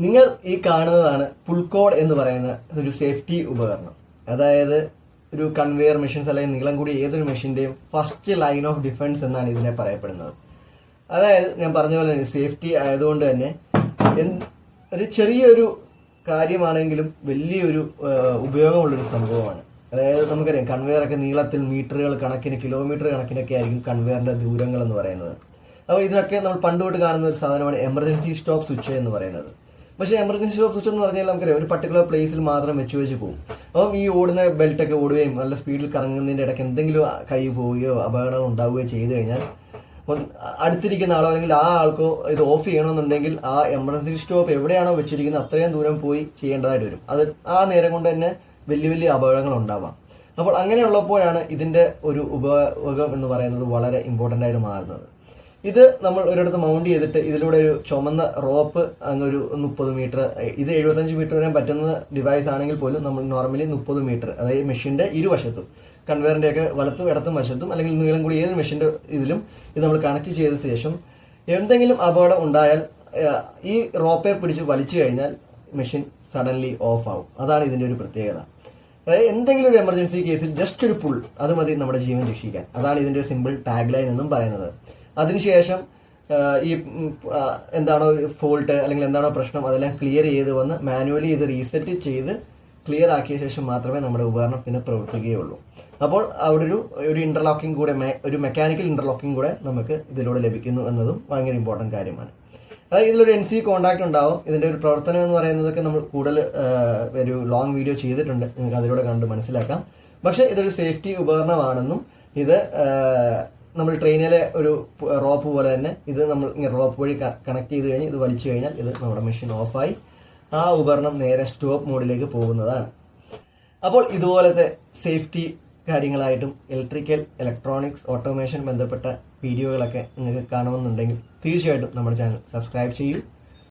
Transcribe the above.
നിങ്ങൾ ഈ കാണുന്നതാണ് പുൾക്കോഡ് എന്ന് പറയുന്ന ഒരു സേഫ്റ്റി ഉപകരണം. അതായത് ഒരു കൺവെയർ മെഷീൻസ് അല്ലെങ്കിൽ നീളം കൂടി ഏതൊരു മെഷീന്റെയും ഫസ്റ്റ് ലൈൻ ഓഫ് ഡിഫൻസ് എന്നാണ് ഇതിനെ പറയപ്പെടുന്നത്. അതായത് ഞാൻ പറഞ്ഞ പോലെ തന്നെ സേഫ്റ്റി ആയതുകൊണ്ട് തന്നെ ഒരു ചെറിയൊരു കാര്യമാണെങ്കിലും വലിയൊരു ഉപയോഗമുള്ളൊരു സംഭവമാണ്. അതായത് നമുക്കറിയാം കൺവെയർ ഒക്കെ നീളത്തിൽ മീറ്ററുകൾ കണക്കിന് കിലോമീറ്റർ കണക്കിനൊക്കെ ആയിരിക്കും കൺവെയറിന്റെ ദൂരങ്ങൾ എന്ന് പറയുന്നത്. അപ്പോൾ ഇതിനൊക്കെ നമ്മൾ പണ്ട് തൊട്ട് കാണുന്ന ഒരു സാധനമാണ് എമർജൻസി സ്റ്റോപ്പ് സ്വിച്ച് എന്ന് പറയുന്നത്. പക്ഷേ എമർജൻസി സ്റ്റോപ്പ് സ്വിച്ച് എന്ന് പറഞ്ഞാൽ നമുക്കറിയാം ഒരു പർട്ടിക്കുലർ പ്ലേസിൽ മാത്രം വെച്ച് പോകും. അപ്പം ഈ ഓടുന്ന ബെൽറ്റൊക്കെ ഓടുകയും നല്ല സ്പീഡിൽ കറങ്ങുന്നതിൻ്റെ ഇടയ്ക്ക് എന്തെങ്കിലും കൈ പോവുകയോ അപകടം ഉണ്ടാവുകയോ ചെയ്തു കഴിഞ്ഞാൽ അടുത്തിരിക്കുന്ന ആളോ അല്ലെങ്കിൽ ആ ആൾക്കോ ഇത് ഓഫ് ചെയ്യണമെന്നുണ്ടെങ്കിൽ ആ എമർജൻസി സ്റ്റോപ്പ് എവിടെയാണോ വെച്ചിരിക്കുന്നത് അത്രയും ദൂരം പോയി ചെയ്യേണ്ടതായിട്ട് വരും. അത് ആ നേരം കൊണ്ട് തന്നെ വലിയ വലിയ അപകടങ്ങൾ ഉണ്ടാവാം. അപ്പോൾ അങ്ങനെയുള്ളപ്പോഴാണ് ഇതിന്റെ ഒരു ഉപയോഗം എന്ന് പറയുന്നത് വളരെ ഇമ്പോർട്ടൻ്റ് ആയിട്ട് മാറുന്നത്. ഇത് നമ്മൾ ഒരിടത്ത് മൗണ്ട് ചെയ്തിട്ട് ഇതിലൂടെ ഒരു ചുമന്ന റോപ്പ് അങ്ങ് ഒരു 30 മീറ്റർ, ഇത് 75 മീറ്റർ വരെ പറ്റുന്ന ഡിവൈസ് ആണെങ്കിൽ പോലും നമ്മൾ നോർമലി 30 മീറ്റർ, അതായത് മെഷീന്റെ ഇരുവശത്തും കൺവെയറിന്റെ ഒക്കെ വലത്തും ഇടത്തും വശത്തും അല്ലെങ്കിൽ നീളം കൂടി ഏത് മെഷീന്റെ ഇതിലും ഇത് നമ്മൾ കണക്ട് ചെയ്ത ശേഷം എന്തെങ്കിലും അപകടം ഉണ്ടായാൽ ഈ റോപ്പെ പിടിച്ച് വലിച്ചു കഴിഞ്ഞാൽ മെഷീൻ സഡൻലി ഓഫ് ആവും. അതാണ് ഇതിന്റെ ഒരു പ്രത്യേകത. അതായത് എന്തെങ്കിലും ഒരു എമർജൻസി കേസിൽ ജസ്റ്റ് ഒരു പുൾ, അത് മതി നമ്മുടെ ജീവൻ രക്ഷിക്കാൻ. അതാണ് ഇതിന്റെ ഒരു സിമ്പിൾ ടാഗ് ലൈൻ എന്നും പറയുന്നത്. അതിനുശേഷം ഈ എന്താണോ ഫോൾട്ട് അല്ലെങ്കിൽ എന്താണോ പ്രശ്നം അതെല്ലാം ക്ലിയർ ചെയ്ത് വന്ന് മാനുവലി ഇത് റീസെറ്റ് ചെയ്ത് ക്ലിയർ ആക്കിയ ശേഷം മാത്രമേ നമ്മുടെ ഉപകരണം പിന്നെ പ്രവർത്തിക്കുകയുള്ളൂ. അപ്പോൾ അവിടെ ഒരു ഇന്റർലോക്കിംഗ് കൂടെ, ഒരു മെക്കാനിക്കൽ ഇന്റർലോക്കിംഗ് കൂടെ നമുക്ക് ഇതിലൂടെ ലഭിക്കുന്നു എന്നതും ഭയങ്കര ഇമ്പോർട്ടൻറ്റ് കാര്യമാണ്. അതായത് ഇതിലൊരു NC കോൺടാക്ട് ഉണ്ടാവും. ഇതിന്റെ ഒരു പ്രവർത്തനം എന്ന് പറയുന്നതൊക്കെ നമ്മൾ കൂടുതൽ ഒരു ലോങ് വീഡിയോ ചെയ്തിട്ടുണ്ട്, നിങ്ങൾക്ക് അതിലൂടെ കണ്ട് മനസ്സിലാക്കാം. പക്ഷെ ഇതൊരു സേഫ്റ്റി ഉപകരണമാണെന്നും ഇത് നമ്മൾ ട്രെയിനിലെ ഒരു റോപ്പ് പോലെ തന്നെ ഇത് നമ്മൾ ഇങ്ങനെ റോപ്പ് വഴി കണക്ട് ചെയ്ത് കഴിഞ്ഞ് ഇത് വലിച്ചു കഴിഞ്ഞാൽ ഇത് നമ്മുടെ മെഷീൻ ഓഫായി ആ ഉപകരണം നേരെ സ്റ്റോപ്പ് മോഡിലേക്ക് പോകുന്നതാണ്. അപ്പോൾ ഇതുപോലത്തെ സേഫ്റ്റി കാര്യങ്ങളായിട്ടും ഇലക്ട്രിക്കൽ, ഇലക്ട്രോണിക്സ്, ഓട്ടോമേഷൻ ബന്ധപ്പെട്ട വീഡിയോകളൊക്കെ നിങ്ങൾക്ക് കാണുമെന്നുണ്ടെങ്കിൽ തീർച്ചയായിട്ടും നമ്മുടെ ചാനൽ സബ്സ്ക്രൈബ് ചെയ്യൂ.